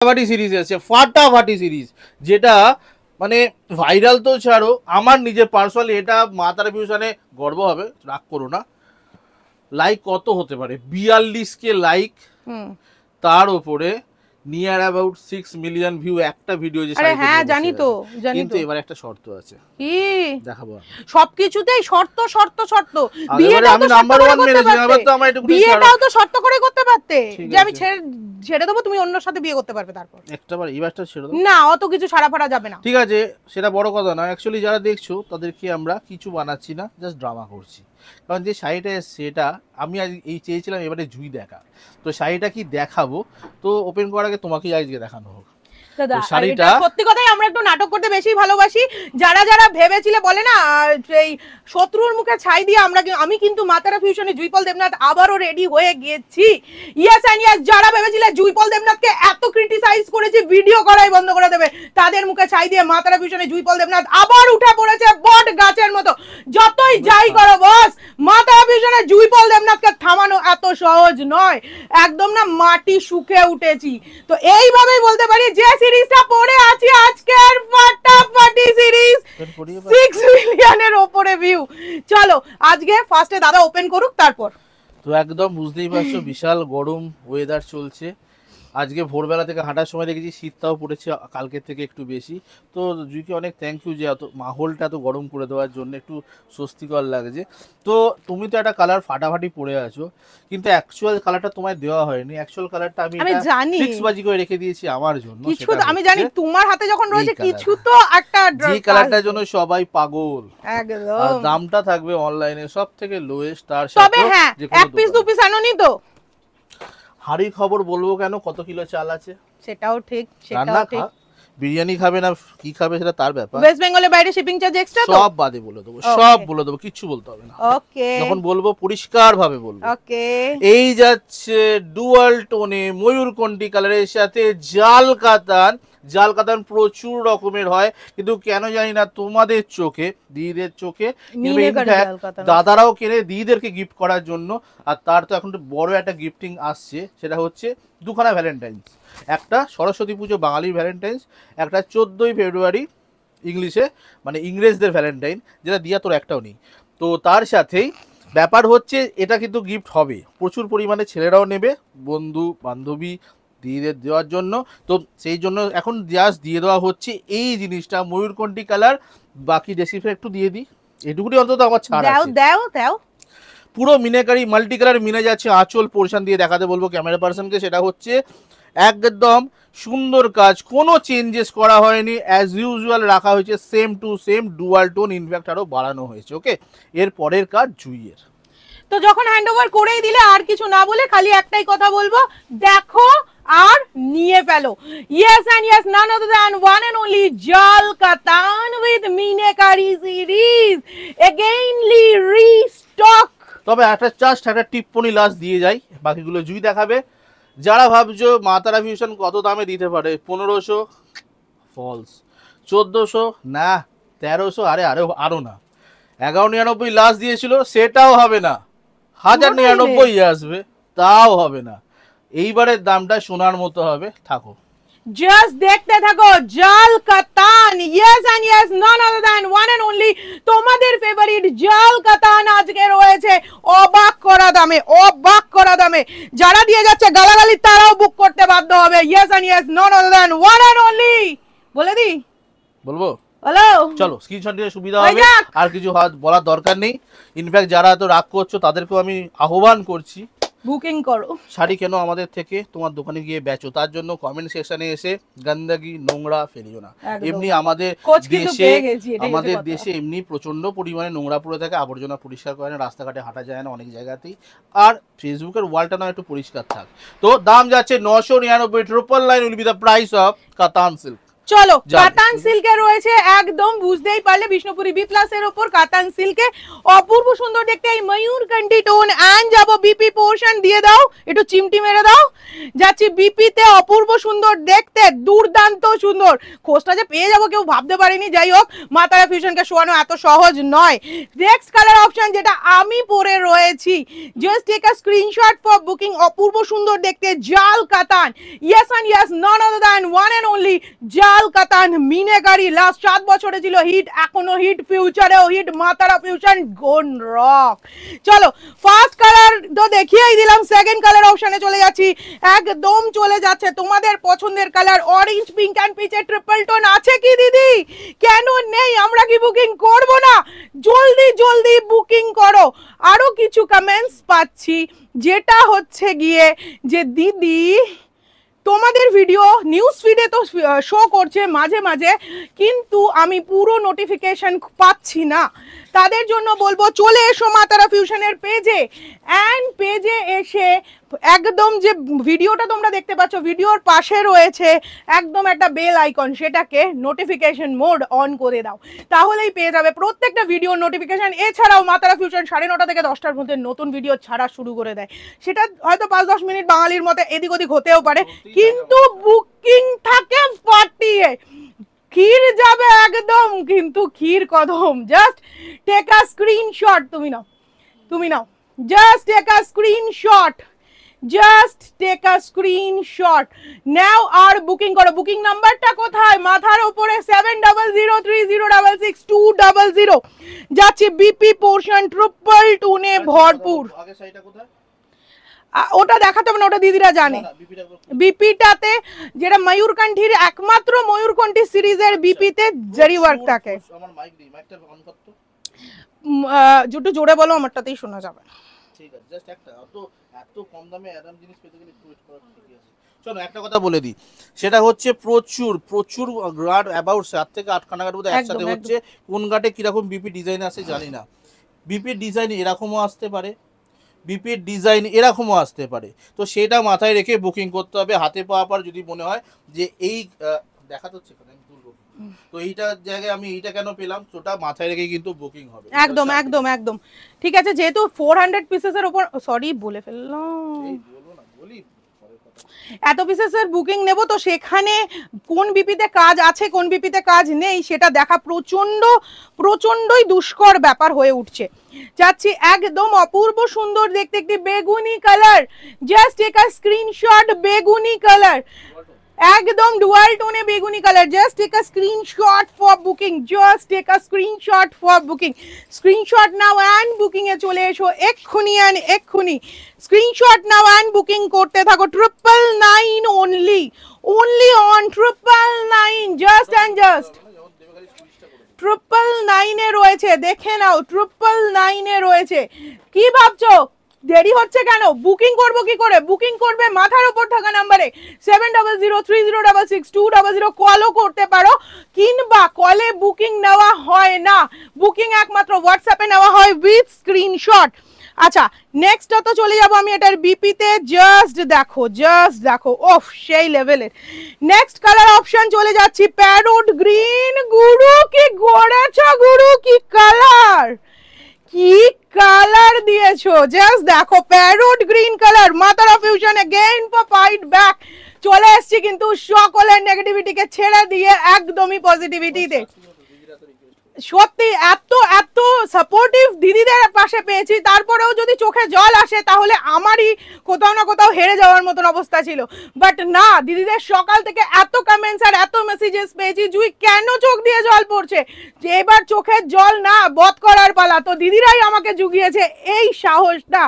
ফাটাফাটি সিরিজ আছে, ফাটাফাটি সিরিজ, যেটা মানে ভাইরাল তো ছাড়ো, আমার নিজের পার্সোনালি এটা মা তারা ফিউশনে গর্ব হবে, রাগ করো না। লাইক কত হতে পারে? 42K লাইক, তার উপরে নিয়ার অ্যাবাউট 6 মিলিয়ন ভিউ একটা ভিডিও। যে হ্যাঁ জানি তো, কিন্তু এবার একটা শর্ত আছে, কি দেখাবো সবকিছুতেই শর্ত শর্ত শর্ত। আমি নাম্বার 1 মেরেছি, এবার তো আমার একটু বিয়েটাও তো শর্ত করে করতে পারতে, যে আমি ছেড়ে দেবো, তুমি অন্যর সাথে বিয়ে করতে পারবে। তারপর একটাবার এবারটা ছেড়ে দাও না, অত কিছু ছাড়া ফাড়া যাবে না। ঠিক আছে, সেটা বড় কথা না। অ্যাকচুয়ালি যারা দেখছো তাদেরকে আমরা কিছু বানাচ্ছি না, জাস্ট ড্রামা করছি। কারণ যে শাড়িটা সেটা আমি আজ এই চেয়েছিলাম এবারে জুই দেখা, তো শাড়িটা কি দেখাবো, তো ওপেন করার আগে তোমাকেই আজকে দেখানো হোক। সত্যি কথাই আমরা একটু নাটক করতে বেশি ভালোবাসি। যারা যারা ভেবেছিলে, বলে না সেই শত্রুর মুখে ছাই দিয়ে আমি কিন্তু মা তারা ফিউশনে জুইপল দেবনাথ আবারও রেডি হয়ে গেছি। ইয়েস এন্ড ইয়েস, যারা ভেবেছিলে জুইপল দেবনাথকে এত ক্রিটিসাইজ করেছি ভিডিও করাই বন্ধ করে দেবে, তাদের মুখে ছাই দিয়ে মা তারা ফিউশনে জুইপল দেবনাথ আবার উঠে পড়েছে বট গাছের মতো। যতই যাই করো বস, মা তারা ফিউশনে জুইপল দেবনাথকে থামানো এত সহজ নয়। একদম না মাটি শুকে উঠেছি। তো এইভাবেই বলতে পারি যে সিরিজটা পড়ে আছি আজকের ফাটাফাটি সিরিজ, 6 মিলিয়নের উপরে ভিউ। চলো আজকে ফার্স্টে দাদা ওপেন করুক, তারপর তো একদম বুঝতেই পারছো বিশাল গরম ওয়েদার চলছে। আজকে ভোরবেলা থেকে হাঁটার সময় দেখেছি শীতটাও পড়েছে কালকের থেকে একটু বেশি। তো জুইকে অনেক থ্যাংক ইউ যে এত মাহলটা এত গরম করে দেওয়ার জন্য, একটু স্বস্তিকর লাগছে। তো তুমি তো একটা কালার ফাটাফাটি পরে আছো, কিন্তু অ্যাকচুয়াল কালারটা তোমায় দেওয়া হয়নি। অ্যাকচুয়াল কালারটা আমি জানি, ফিক্সবাজি করে রেখে দিয়েছি আমার জন্য। কিছু আমি জানি তোমার হাতে যখন রয়েছে কিছু তো একটা, যে কালারটার জন্য সবাই পাগল। একদম। আর দামটা থাকবে অনলাইনে সবথেকে লোয়েস্ট। তার সাথে তবে হ্যাঁ, এক পিস দু পিস আনোনি তো? হাড়ি খবর বলবো কেন, কত কিলো চাল আছে সেটাও ঠিক, সেটাও ঠিক। বিরিয়ানি খাবে না কি খাবে সেটা তার ব্যাপার। ওয়েস্ট বেঙ্গলের বাইরে শিপিং চার্জ এক্সট্রা তো? সব বাদে বলে দেবো, সব বলে দেবো, কিচ্ছু বলতে হবে না। ওকে, যখন বলবো পরিষ্কার ভাবে বলবো। ওকে, এই যাচ্ছে ডুয়াল টোনে ময়ূরকণ্ঠী কালারের সাথে জাল কাতান। জাল কাতান প্রচুর রকমের হয়, কিন্তু কেন জানি না তোমাদের চোখে, দিদিদের চোখে, দাদারাও কেনে দিদিদেরকে গিফট করার জন্য। আর তার তো এখন বড় একটা গিফটিং আসছে, সেটা হচ্ছে দুখানা ভ্যালেন্টাইন্স। একটা সরস্বতী পুজো বাঙালির ভ্যালেন্টাইন্স, একটা 14ই ফেব্রুয়ারি ইংলিশে মানে ইংরেজদের ভ্যালেন্টাইন, যেটা দিয়া তোর একটাও নেই। তো তার সাথেই ব্যাপার হচ্ছে এটা কিন্তু গিফট হবে, প্রচুর পরিমাণে ছেলেরাও নেবে, বন্ধু বান্ধবী দিদিদের দেওয়ার জন্য। তো সেই জন্য এখন জাস্ট দিয়ে দেওয়া হচ্ছে এই জিনিসটা ময়ূরকণ্ঠী কালার। বাকি ডেসিফার একটু দিয়ে দিই, এটুকুনি অন্তত আমার ছাড় আছে। দাও দাও, পুরো মিনেকারি মাল্টি কালার মিনে যাচ্ছে। আঁচল পোর্শন দিয়ে দেখাতে বলবো ক্যামেরা পার্সনকে, সেটা হচ্ছে একদম সুন্দর কাজ, কোনো চেঞ্জেস করা হয়নি, অ্যাজ ইউজুয়াল রাখা হয়েছে, same to same dual tone, in fact আরও বাড়ানো হয়েছে। ওকে, এর পরের কাজ জুইয়ের। তো যখন হ্যান্ড ওভার করেই দিলে আর কিছু না বলে খালি একটাই কথা বলবো, দেখো আর নিয়ে ফেলো। Yes and yes, none other than one and only জাল কাতান উইথ মিনেকারি সিরিজ এগেইনলি রিস্টক। তবে একটা টিপ্পনি লাস্ট দিয়ে যাই, বাকিগুলো জুই দেখাবে। যারা ভাবছো মা তারা ফিউশন কত দামে দিতে পারে, 1500 ফলস, 1400 না, 1300, আরো না, 1199 লাস্ট দিয়েছিল, সেটাও হবে না, 1099 আসবে, তাও হবে না। এইবারের দামটা সোনার মতো হবে, থাকো জাস্ট দেখতে থাকো জাল কাতান। Yes and yes, none other than one and only তোমাদের ফেভারিট জাল কাতান আজকে রয়েছে অবাক করা দামে, অবাক করা দামে। যারা দিয়ে যাচ্ছে গালাগালি তারাও বুক করতে বাধ্য হবে। Yes and yes, none other than one and only. বলে দি, বলবো? হ্যালো, চলো স্ক্রিনশট দিলে সুবিধা হবে, আর কিছু বলার দরকার নেই। ইনফ্যাক্ট যারা এত রাগ করছো তাদেরকেও আমি আহ্বান করছি, বুকিং করো, শাড়ি কেন আমাদের থেকে, তোমার দোকানে গিয়ে বেচো। তার জন্য কমেন্ট সেকশনে এসে গন্দগি নোংরা ফেলিও না। এমনি আমাদের দেশে এমনি প্রচন্ড পরিমাণে নোংরা পড়ে থাকে, আবর্জনা পরিষ্কার করে না, রাস্তাঘাটে হাঁটা যায় না অনেক জায়গাতেই। আর ফেসবুকের ওয়ালটা না একটু পরিষ্কার থাক। তো দাম যাচ্ছে 999, 999 will be the price of কাতান সিল্ক। চলো কাতান সিল্কে রয়েছে একদম বুঝতেই পারলে বিষ্ণুপুরি বি প্লাস এর উপর কাতান সিল্কে অপূর্ব সুন্দর দেখতে এই ময়ূরকণ্ঠী টোন এন্ড যাবো বিপি পোর্শন দিয়ে দাও একটু চিমটি মেরে দাও যাচ্ছি বিপি তে অপূর্ব সুন্দর দেখতে দুর্দান্ত সুন্দর খোঁজটা যে পেয়ে যাবো কেউ ভাবতে পারিনি যাই হোক মা তারা ফিউশনকে শোয়ানো এত সহজ নয় নেক্সট কালার অপশন যেটা আমি পরে রয়েছি just take a screenshot for booking অপূর্ব সুন্দর দেখতে জাল কাতান yes and yes none other than one and only জাল কাতান মিনাকারি লাস্ট 7 বছরে ছিল হিট এখনো হিট ফিউচারেও হিট মা তারা ফিউশন গোন রক চলো ফার্স্ট কালার তো দেখিয়েই দিলাম সেকেন্ড কালার অপশনে চলে যাচ্ছি একদম চলে যাচ্ছে তোমাদের পছন্দের কালার অরেঞ্জ পিঙ্ক এন্ড পিচে ট্রিপল টোন আছে কি দিদি কেন নেই আমরা কি বুকিং করব না জলদি জলদি বুকিং করো আরো কিছু কমেন্টস পাচ্ছি যেটা হচ্ছে গিয়ে যে দিদি তোমাদের ভিডিও নিউজ ফিডে তো শো করছে মাঝে মাঝে কিন্তু আমি পুরো নোটিফিকেশন পাচ্ছি না তাদের জন্য বলবো চলে এসো মা তারা ফিউশনের পেজে এন্ড পেজে এসে একদম যে ভিডিওটা তোমরা দেখতে পাচ্ছ ভিডিওর পাশে রয়েছে একদম একটা বেল আইকন সেটাকে নোটিফিকেশন মোড অন করে দাও তাহলেই পেয়ে যাবে প্রত্যেকটা ভিডিও নোটিফিকেশন এছাড়াও মা তারা ফিউশন 9:30 থেকে 10টার মধ্যে নতুন ভিডিও ছাড়া শুরু করে দেয় সেটা হয়তো 5-10 মিনিট বাঙালির মতো এদিক ওদিক হতেও পারে কিন্তু বুকিং থাকে পাঠিয়ে ক্ষীর যাবে একদম কিন্তু ক্ষীর কদম জাস্ট টেক আ স্ক্রিনশট তুমি নাও just take a screenshot just take a screenshot নাও আর বুকিং করো বুকিং নাম্বারটা কোথায় মাথার উপরে 7003066200 যাচ্ছে বিপি পোর্শন ট্রিপল টোনে ভরপুর আগে সাইডটা কোথায় ওটা দেখাতে হবে না ওটা দিদিরা জানে বিপিটাতে যেটা ময়ূরকণ্ঠীর একমাত্র ময়ূরকণ্ঠী সিরিজের বিপিতে জারি ওয়ার্ক থাকে আমার মাইক দি মাইকটা অন কর তো একটু জোরে বলো আমারটাতেই শোনা যাবে ঠিক আছে জাস্ট একটা এত কম দামে অ্যাডাম জিনিস পেতে গেলে একটু ওয়েট করা ঠিকই আছে চলো একটা কথা বলে দিই সেটা হচ্ছে প্রচুর গার্ড অ্যাবাউট 7 থেকে 8 খানা গার্ড বোধহয় একসাথে হচ্ছে কোন গার্ডে কিরকম বিপি ডিজাইন আছে জানি না বিপির ডিজাইন এরকমও আসতে পারে বিপির ডিজাইন এরকমও আসতে পারে তো সেটা মাথায় রেখে বুকিং করতে হবে হাতে পাওয়া পর যদি মনে হয় যে এই দেখা যাচ্ছে তো এইটা জায়গায় আমি এইটা কেন পেলাম সেটা মাথায় রেখে কিন্তু বুকিং হবে একদম একদম একদম ঠিক আছে যেহেতু 400 পিসেসের উপর সরি বলে ফেললাম এই বলো না বলি এত পিসেসের বুকিং নেব তো সেখানে কোন বিপিতে কাজ আছে কোন বিপিতে কাজ নেই সেটা দেখা প্রচন্ডই দুষ্কর ব্যাপার হয়ে উঠছে যাচ্ছি একদম অপূর্ব সুন্দর দেখতে একটি বেগুনি colour just take a screenshot বেগুনি কালার একদম ডুয়াল টোনে বেগুনি colour just take a screenshot for booking just take a screenshot for booking screenshot now and booking এ চলে এসো এক্ষুনি স্ক্রিনশট নাও এন্ড বুকিং করতে থাকো 999 only on 999 just and just 999 এ রয়েছে দেখে নাও 999 এ রয়েছে কি ভাবছো দেরি হচ্ছে কেন বুকিং করব কি করে বুকিং করবে মাথার উপর থাকা নম্বরে 7003066200 কলও করতে পারো কিংবা কলে বুকিং নেওয়া হয় না বুকিং একমাত্র হোয়াটসঅ্যাপে নেওয়া হয় উইথ স্ক্রিনশট আচ্ছা নেক্সট তো চলে যাব আমি এটার বিপি তে জাস্ট দেখো ওফ সেই লেভেলের নেক্সট কালার অপশন চলে যাচ্ছি প্যারট গ্রিন গুরু কি গড়েছো গুরু কি কালার দিয়েছো জাস্ট দেখো প্যারট গ্রিন কালার মা তারা fusion again for fight back চলে এসেছি কিন্তু সকলের নেগেটিভিটিকে ছেড়ে দিয়ে একদমই পজিটিভিটিতে সত্যি এত সাপোর্টিভ দিদিদের পাশে পেয়েছি তারপরেও যদি চোখে জল আসে তাহলে আমারই কোথাও না কোথাও হেরে যাওয়ার মতন অবস্থা ছিল বাট না দিদিদের সকাল থেকে এত কমেন্টস আর এত মেসেজেস পেয়েছি জুই কেন চোখ দিয়ে জল পড়ছে যে এবার চোখের জল না বধ করার পালা তো দিদিরাই আমাকে জুগিয়েছে এই সাহসটা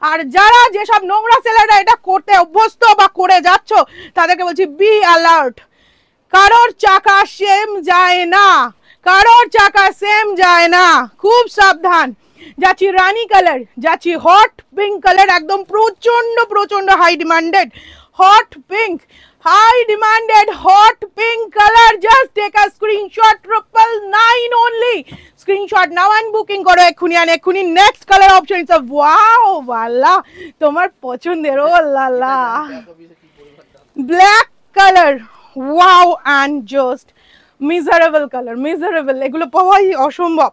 আর যারা যেসব নোংরা ছেলেরা এটা করতে অভ্যস্ত বা করে যাচ্ছ তাদেরকে বলছি বি অ্যালার্ট কারোর চাকা সেম যায় না খুব সাবধান যাচ্ছি রানী কালার যাচ্ছি হট পিঙ্ক কালার একদম প্রচন্ড high demanded hot pink colour just take a screenshot 999 only screenshot now and booking করো এক্ষুনি next colour option it's wow বালা তোমার পছন্দের ও লালা black colour wow and just miserable colour, miserable, এগুলো পাওয়াই অসম্ভব।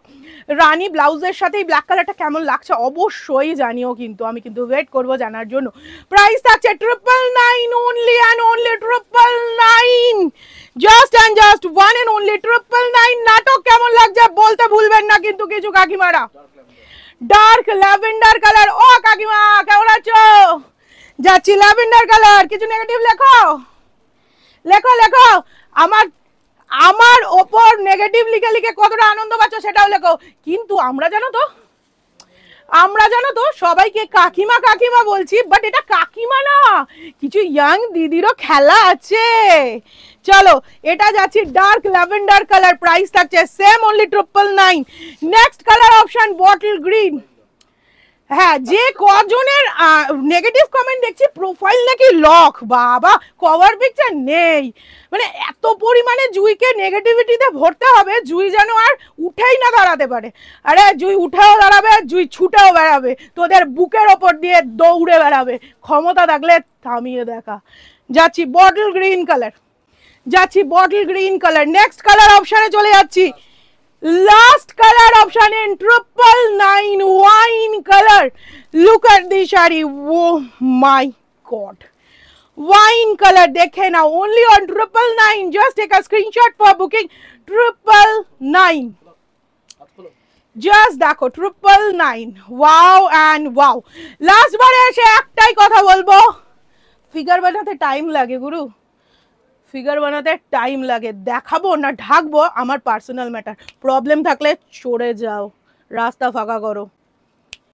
রানী ব্লাউজের সাথে এই ব্ল্যাক কালারটা কেমন লাগছে অবশ্যই জানিও, কিন্তু আমি কিন্তু ওয়েট করবো জানার জন্য। প্রাইস থাকছে 999 only and only 999, just and just one and only 999। নাটক কেমন লাগছে বলতে ভুলবেন না কিন্তু কিছু কাকিমারা। ডার্ক ল্যাভেন্ডার কালার, ও কাকিমা কেমন আছো? যাচ্ছি ল্যাভেন্ডার কালার, কিছু নেগেটিভ লেখো লেখো লেখো। আমার আমার ওপর নেগেটিভ লিখে লিখে কতটা আনন্দ পাচ্ছ সেটাও লেখো। কিন্তু আমরা জানো তো সবাইকে কাকিমা কাকিমা বলছি, বাট এটা কাকিমা না, কিছু ইয়াং দিদিরও খেলা আছে। চলো এটা যাচ্ছি ডার্ক ল্যাভেন্ডার কালার, প্রাইস থাকছে same only 999। Next colour option bottle green. হ্যাঁ, যে কজনের নেগেটিভ কমেন্ট দেখছি প্রোফাইল নাকি লক, বাবা কভার পিকচার নেই, মানে এত পরিমাণে জুইকে নেগেটিভিটিতে ভরতে হবে জুই যেন আর উঠেই না দাঁড়াতে পারে। আরে জুই উঠেও দাঁড়াবে, জুই ছুটেও বেড়াবে, তোদের বুকের ওপর দিয়ে দৌড়ে বেড়াবে, ক্ষমতা থাকলে থামিয়ে দেখা। যাচ্ছি বটল গ্রিন কালার, যাচ্ছি bottle green colour. Next colour অপশনে চলে যাচ্ছি, last color option in 999 wine color. Look at this shari, oh my god, wine color dekhe na, only on 999. Just take a screenshot for booking 999, just দেখো 999। wow and wow। Last বারে এসে একটাই কথা বলবো, figure বানাতে time লাগে গুরু, figure বানাতে time লাগে। দেখাবো না ঢাকবো আমার পার্সোনাল ম্যাটার, প্রবলেম থাকলে সরে যাও, রাস্তা ফাঁকা করো।